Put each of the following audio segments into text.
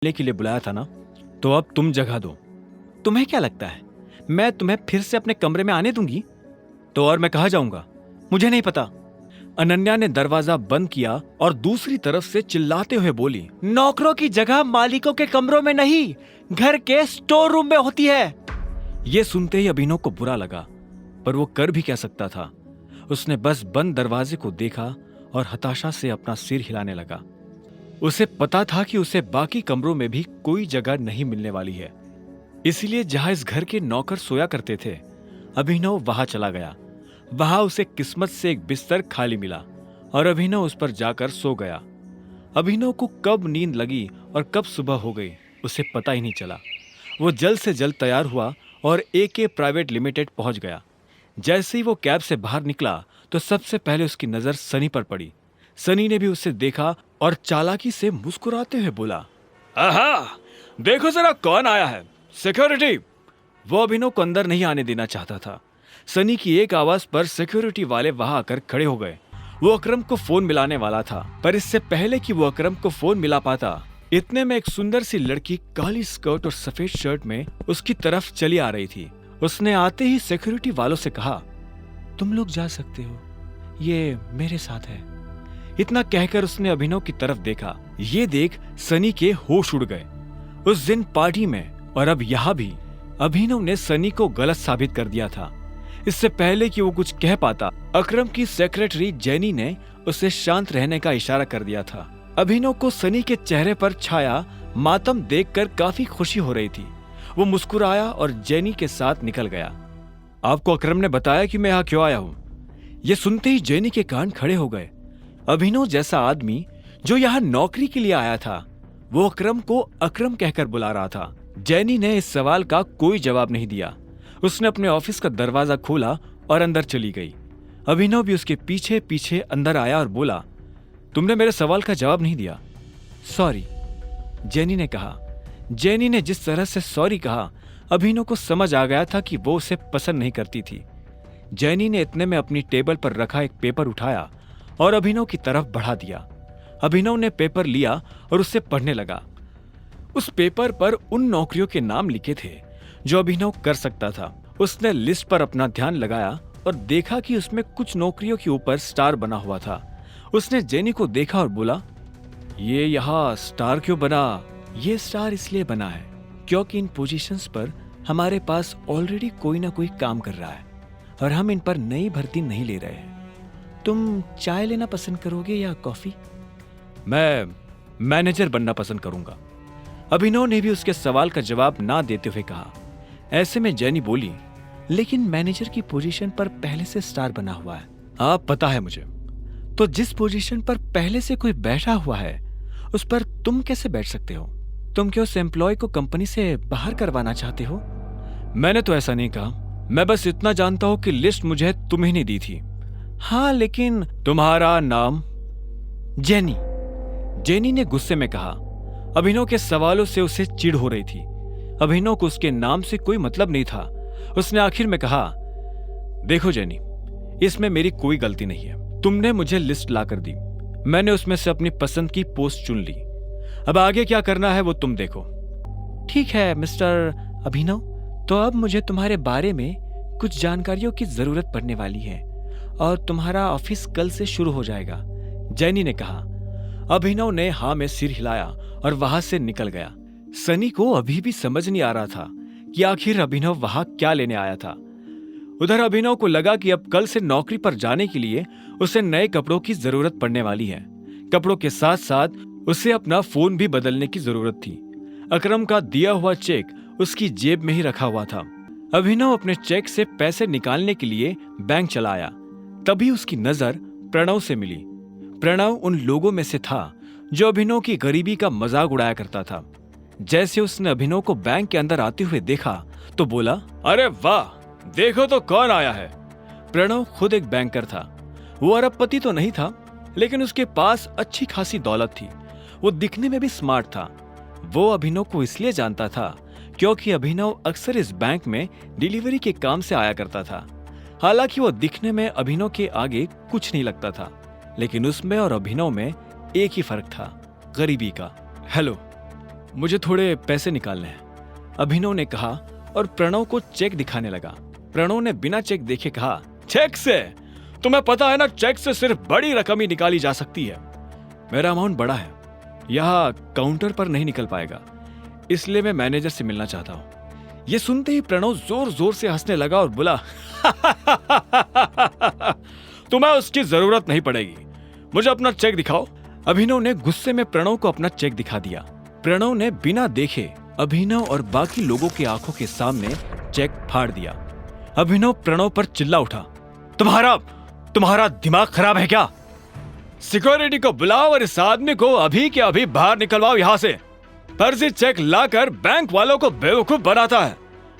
मिलने के लिए बुलाया था ना, तो अब तुम जगह दो। तुम्हें क्या लगता है मैं तुम्हें फिर से अपने कमरे में आने दूंगी? तो और मैं कहाँ जाऊंगा? मुझे नहीं पता। अनन्या ने दरवाजा बंद किया और दूसरी तरफ से चिल्लाते हुए बोली, नौकरों की जगह मालिकों के कमरों में नहीं, घर के स्टोर रूम में होती है। यह सुनते ही अभिनव को बुरा लगा, पर वो कर भी क्या सकता था। उसने बस बंद दरवाजे को देखा और हताशा से अपना सिर हिलाने लगा। उसे पता था कि उसे बाकी कमरों में भी कोई जगह नहीं मिलने वाली है, इसलिए जहां इस घर के नौकर सोया करते थे, अभिनव वहां चला गया। वहां उसे किस्मत से एक बिस्तर खाली मिला और अभिनव उस पर जाकर सो गया। अभिनव को कब नींद लगी और कब सुबह हो गई उसे पता ही नहीं चला। वो जल्द से जल्द तैयार हुआ और एके प्राइवेट लिमिटेड पहुंच गया। जैसे ही वो कैब से बाहर निकला तो सबसे पहले उसकी नजर सनी पर पड़ी। सनी ने भी उसे देखा और चालाकी से मुस्कुराते हुए बोला, आहा, देखो जरा कौन आया है, सिक्योरिटी। वो अभिनव को अंदर नहीं आने देना चाहता था। सनी की एक आवाज पर सिक्योरिटी वाले वहां आकर खड़े हो गए। वो अकरम को फोन मिलाने वाला था, पर इससे पहले कि वो अकरम को फोन मिला पाता, इतने में एक सुंदर सी लड़की काली स्कर्ट और सफेद शर्ट में उसकी तरफ चली आ रही थी। उसने आते ही सिक्योरिटी वालों से कहा, तुम लोग जा सकते हो, ये मेरे साथ है। इतना कहकर उसने अभिनव की तरफ देखा। ये देख सनी के होश उड़ गए। उस दिन पार्टी में और अब यहाँ भी अभिनव ने सनी को गलत साबित कर दिया था। इससे पहले कि वो कुछ कह पाता, अकरम की सेक्रेटरी जेनी ने उसे शांत रहने का इशारा कर दिया था। अभिनव को सनी के चेहरे पर छाया मातम देखकर काफी खुशी हो रही थी। वो मुस्कुराया और जेनी के साथ निकल गया। आपको अकरम ने बताया कि मैं यहाँ क्यों आया हूँ? ये सुनते ही जेनी के कान खड़े हो गए। अभिनव जैसा आदमी जो यहाँ नौकरी के लिए आया था, वो अकरम को अकरम कहकर बुला रहा था। जेनी ने इस सवाल का कोई जवाब नहीं दिया। उसने अपने ऑफिस का दरवाजा खोला और अंदर चली गई। अभिनव भी उसके पीछे पीछे अंदर आया और बोला, तुमने मेरे सवाल का जवाब नहीं दिया। सॉरी, जेनी ने कहा। जेनी ने जिस तरह से सॉरी कहा, अभिनव को समझ आ गया था कि वो उसे पसंद नहीं करती थी। जेनी ने इतने में अपनी टेबल पर रखा एक पेपर उठाया और अभिनव की तरफ बढ़ा दिया। अभिनव ने पेपर लिया और उसे पढ़ने लगा। उस पेपर पर उन नौकरियों के नाम लिखे थे जो अभिनव कर सकता था। उसने लिस्ट पर अपना ध्यान लगाया और देखा कि उसमें कुछ नौकरियों के ऊपर स्टार बना हुआ था। उसने जेनी को देखा और बोला, ये यहाँ स्टार क्यों बना? ये स्टार इसलिए बना है क्योंकि इन पोजीशंस पर हमारे पास ऑलरेडी कोई ना कोई काम कर रहा है और हम इन पर नई भर्ती नहीं ले रहे हैं। तुम चाय लेना पसंद करोगे या कॉफी? मैं मैनेजर बनना पसंद करूंगा। अभिनव ने भी उसके सवाल का जवाब ना देते हुए कहा। ऐसे में जेनी बोली, लेकिन मैनेजर की पोजीशन पर पहले से स्टार बना हुआ है। आप पता है मुझे। तो जिस पोजीशन पर पहले से कोई बैठा हुआ है उस पर तुम कैसे बैठ सकते हो? तुम क्या उस एम्प्लॉय को कंपनी से बाहर करवाना चाहते हो? मैंने तो ऐसा नहीं कहा। मैं बस इतना जानता हूं कि लिस्ट मुझे तुम्हें नहीं दी थी। हाँ, लेकिन तुम्हारा नाम? जेनी। जेनी ने गुस्से में कहा। अभिनव के सवालों से उसे चिढ़ हो रही थी। अभिनव को उसके नाम से कोई मतलब नहीं था। उसने आखिर में कहा, देखो जेनी, इसमें मेरी कोई गलती नहीं है। तुमने मुझे लिस्ट लाकर दी, मैंने उसमें से अपनी पसंद की पोस्ट चुन ली। अब आगे क्या करना है वो तुम देखो। ठीक है मिस्टर अभिनव, तो अब मुझे तुम्हारे बारे में कुछ जानकारियों की जरूरत पड़ने वाली है और तुम्हारा ऑफिस कल से शुरू हो जाएगा, जेनी ने कहा। अभिनव ने हाँ में सिर हिलाया और वहां से निकल गया। सनी को अभी भी समझ नहीं आ रहा था कि आखिर अभिनव वहां क्या लेने आया था। उधर अभिनव को लगा कि अब कल से नौकरी पर जाने के लिए उसे नए कपड़ों की जरूरत पड़ने वाली है। कपड़ों के साथ साथ उसे अपना फोन भी बदलने की जरूरत थी। अकरम का दिया हुआ चेक उसकी जेब में ही रखा हुआ था। अभिनव अपने चेक से पैसे निकालने के लिए बैंक चला आया। तभी उसकी नजर प्रणव से मिली। प्रणव उन लोगों में से था जो अभिनव की गरीबी का मजाक उड़ाया करता था। जैसे उसने अभिनव को बैंक के अंदर आते हुए देखा तो बोला, अरे वाह, देखो तो कौन आया है। प्रणव खुद एक बैंकर था। वो अरबपति तो नहीं था, लेकिन उसके पास अच्छी खासी दौलत थी। वो दिखने में भी स्मार्ट था। वो अभिनव को इसलिए जानता था क्योंकि अभिनव अक्सर इस बैंक में डिलीवरी के काम से आया करता था। हालांकि वो दिखने में अभिनव के आगे कुछ नहीं लगता था, लेकिन उसमें और अभिनव में एक ही फर्क था, गरीबी का। हेलो, मुझे थोड़े पैसे निकालने हैं, अभिनव ने कहा और प्रणव को चेक दिखाने लगा। प्रणव ने बिना चेक देखे कहा, चेक से? तुम्हें पता है ना, चेक से सिर्फ बड़ी रकम ही निकाली जा सकती है। मेरा अमाउंट बड़ा है, यहाँ काउंटर पर नहीं निकल पाएगा, इसलिए मैं मैनेजर से मिलना चाहता हूँ। ये सुनते ही प्रणव जोर जोर से हंसने लगा और बोला, तुम्हें उसकी जरूरत नहीं पड़ेगी, मुझे अपना चेक दिखाओ। अभिनव ने गुस्से में प्रणव को अपना चेक दिखा दिया। प्रणव ने बिना देखे अभिनव और बाकी लोगों की आंखों के सामने चेक फाड़ दिया। अभिनव प्रणव पर चिल्ला उठा, तुम्हारा दिमाग खराब है क्या? सिक्योरिटी को बुलाओ और इस आदमी को अभी के अभी बाहर निकलवाओ यहाँ से। फर्जी चेक लाकर बैंक वालों को बेवकूफ बनाता है।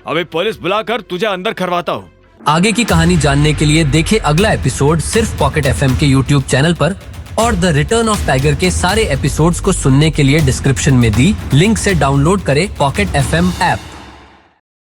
अभी पुलिस बुलाकर तुझे अंदर करवाता हूँ। आगे की कहानी जानने के लिए देखें अगला एपिसोड सिर्फ पॉकेट एफएम के यूट्यूब चैनल पर, और द रिटर्न ऑफ टाइगर के सारे एपिसोड्स को सुनने के लिए डिस्क्रिप्शन में दी लिंक से डाउनलोड करें पॉकेट एफएम ऐप।